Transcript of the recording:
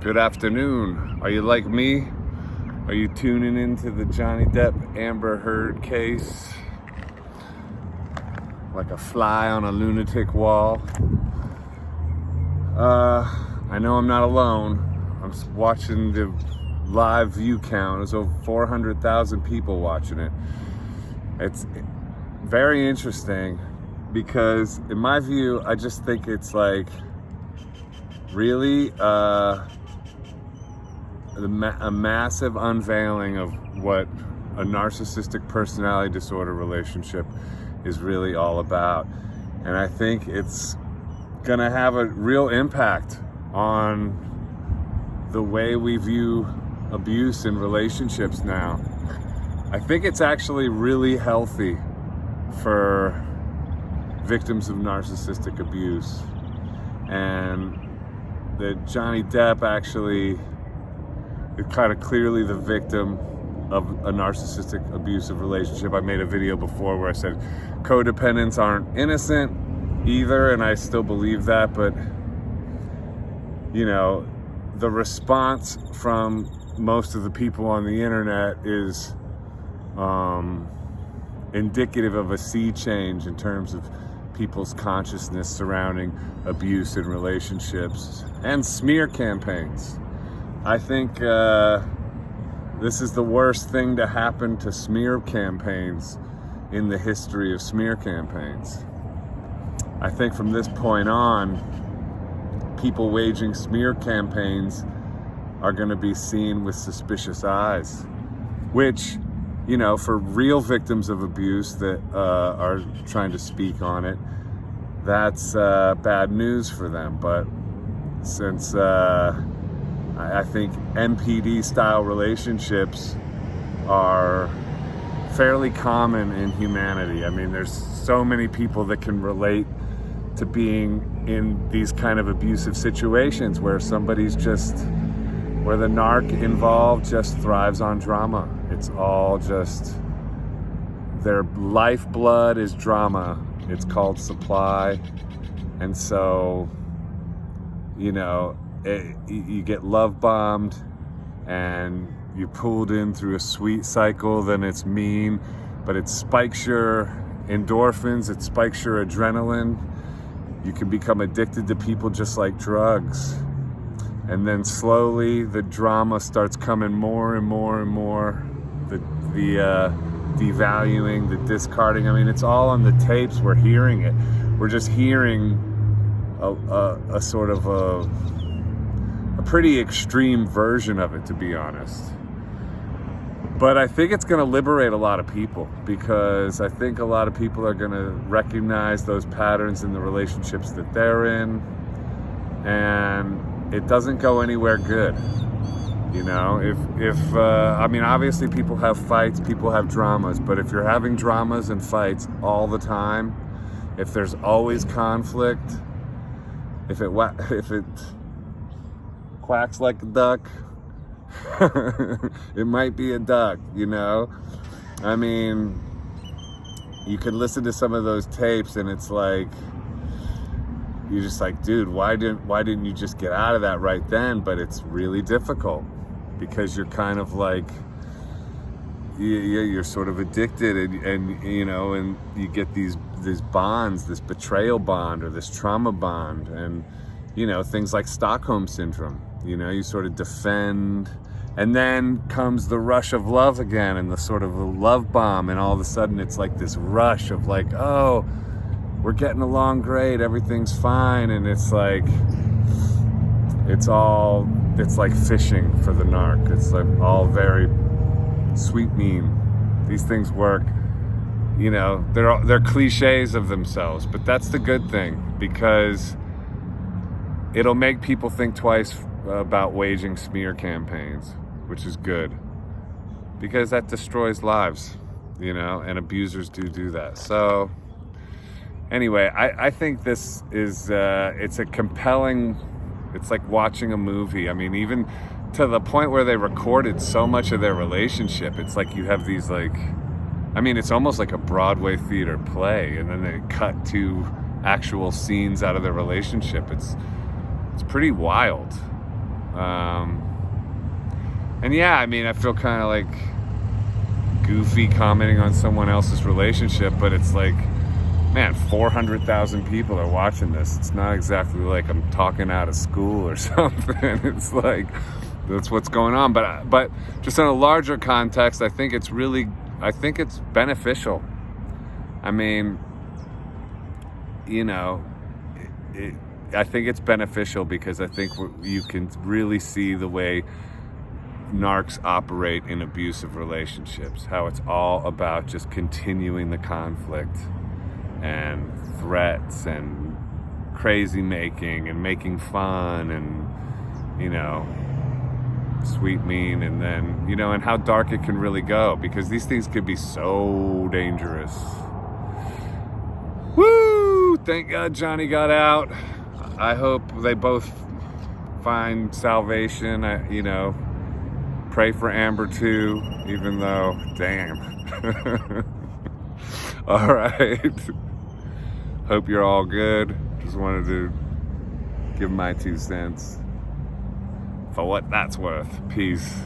Good afternoon. Are you like me? Are you tuning into the Johnny Depp Amber Heard case like a fly on a lunatic wall? I know I'm not alone. I'm watching the live view count. There's over 400,000 people watching it. It's very interesting because, in my view, I just think it's like really a massive unveiling of what a narcissistic personality disorder relationship is really all about. And I think it's gonna have a real impact on the way we view abuse in relationships now. I think it's actually really healthy for victims of narcissistic abuse, and that Johnny Depp actually is kind of clearly the victim of a narcissistic abusive relationship. I made a video before where I said codependents aren't innocent either, and I still believe that, but you know, the response from most of the people on the internet is indicative of a sea change in terms of people's consciousness surrounding abuse in relationships and smear campaigns. I think this is the worst thing to happen to smear campaigns in the history of smear campaigns. I think from this point on, people waging smear campaigns are going to be seen with suspicious eyes, which, you know, for real victims of abuse that are trying to speak on it, that's bad news for them. But since I think NPD style relationships are fairly common in humanity. I mean, there's so many people that can relate to being in these kind of abusive situations where where the narc involved just thrives on drama. It's all just, their lifeblood is drama. It's called supply. And so, you know, you get love bombed and you're pulled in through a sweet cycle, then it's mean, but it spikes your endorphins, it spikes your adrenaline. You can become addicted to people just like drugs. And then slowly the drama starts coming more and more and more. The devaluing, the discarding. I mean, it's all on the tapes. We're hearing it. We're just hearing a sort of a pretty extreme version of it, to be honest. But I think it's going to liberate a lot of people, because I think a lot of people are going to recognize those patterns in the relationships that they're in, and it doesn't go anywhere good. You know, if I mean, obviously people have fights, people have dramas, but if you're having dramas and fights all the time, if there's always conflict, if it quacks like a duck, it might be a duck, you know? I mean, you could listen to some of those tapes and it's like, you're just like, dude, why didn't you just get out of that right then? But it's really difficult because you're kind of like, you're sort of addicted, and you know, and you get these bonds, this betrayal bond or this trauma bond, and you know, things like Stockholm syndrome. You know, you sort of defend, and then comes the rush of love again, and the sort of a love bomb, and all of a sudden it's like this rush of like, oh, we're getting along great, everything's fine, and it's like, it's like fishing for the narc. It's like all very sweet mean. These things work, you know, they're cliches of themselves, but that's the good thing, because it'll make people think twice about waging smear campaigns, which is good, because that destroys lives, you know, and abusers do that. So anyway, I think this is it's a compelling, it's like watching a movie. I mean, even to the point where they recorded so much of their relationship, it's like you have these, like, I mean, it's almost like a Broadway theater play, and then they cut to actual scenes out of their relationship. It's pretty wild. And yeah, I mean, I feel kind of like goofy commenting on someone else's relationship, but it's like, man, 400,000 people are watching this. It's not exactly like I'm talking out of school or something. It's like, that's what's going on. But just in a larger context, I think it's beneficial. I mean, you know, I think it's beneficial because I think you can really see the way narcs operate in abusive relationships, how it's all about just continuing the conflict and threats and crazy making and making fun and, you know, sweet mean, and then, you know, and how dark it can really go, because these things could be so dangerous. Woo! Thank God Johnny got out. I hope they both find salvation. You know, pray for Amber too, even though, damn. All right. Hope you're all good. Just wanted to give my 2 cents for what that's worth. Peace.